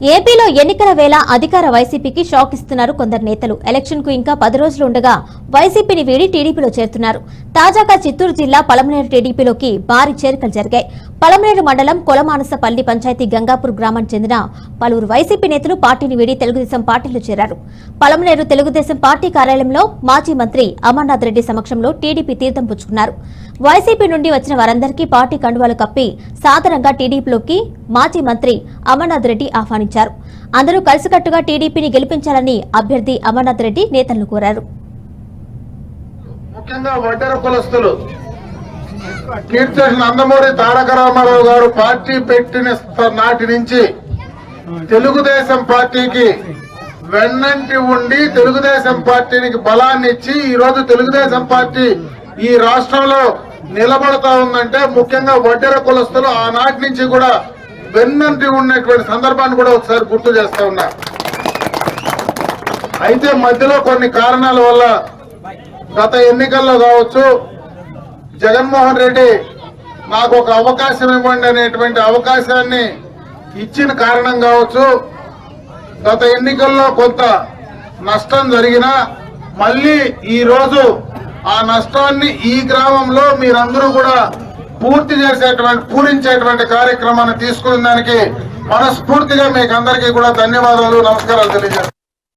ఏపీలో ఎన్నికల వేళ అధికార వైసీపీకి షాక్ ఇస్తున్నారు కొందరు నేతలు. ఎలక్షన్ కు ఇంకా 10 రోజులు ఉండగా వైసీపీని వీడి టీడీపీలో చేరుతున్నారు. తాజాగా చిత్తూరు జిల్లా పలమనేరు టీడీపీలోకి భారీ చేరికలు జరిగాయి. పలమనేరు మండలం కొలమానసపల్లి పంచాయతీ గంగాపూర్ గ్రామానికి చెందిన పలువురు వైసీపీ నేతలు పార్టీని వీడి తెలుగుదేశం పార్టీలో చేరారు. పలమనేరు తెలుగుదేశం పార్టీ కార్యాలయంలో మాజీ మంత్రి అమర్నాథ్ రెడ్డి సమక్షంలో టీడీపీ తీర్థం పుచ్చుకున్నారు. వైసీపీ నుండి వచ్చిన వారందరికీ పార్టీ కండువాలు కప్పి సాధారణంగా టీడీపీలోకి మాజీ మంత్రి అమర్నాథ్ రెడ్డి ఆహ్వానించారు. అందరూ కలిసికట్టుగా టీడీపీని గెలిపించాలని అభ్యర్థి అమర్నాథ్ రెడ్డి నేతలను కోరారు. ముఖ్యంగా వడ్డెర కులస్తులు కీర్తి నందమూరి తారక రామారావు గారు పార్టీ పెట్టిన నాటి నుంచి తెలుగుదేశం పార్టీకి వెన్నంటి ఉండి తెలుగుదేశం పార్టీకి బలాన్ని ఇచ్చి ఈ రోజు తెలుగుదేశం పార్టీ ఈ రాష్ట్రంలో నిలబడతా ఉందంటే ముఖ్యంగా వడ్డెర కులస్తులు ఆనాటి నుంచి కూడా వెన్నంటి ఉన్నటువంటి సందర్భాన్ని కూడా ఒకసారి గుర్తు చేస్తా ఉన్నా. అయితే మధ్యలో కొన్ని కారణాల వల్ల గత ఎన్నికల్లో కావచ్చు జగన్మోహన్ రెడ్డి నాకు ఒక అవకాశం ఇవ్వండి అనేటువంటి అవకాశాన్ని ఇచ్చిన కారణం కావచ్చు గత ఎన్నికల్లో కొంత నష్టం జరిగినా మళ్ళీ ఈ రోజు ఆ నష్టాన్ని ఈ గ్రామంలో మీరందరూ కూడా పూరించేటువంటి కార్యక్రమాన్ని తీసుకున్న దానికి మనస్ఫూర్తిగా మీకు అందరికీ కూడా ధన్యవాదాలు, నమస్కారాలు తెలియజేస్తాను.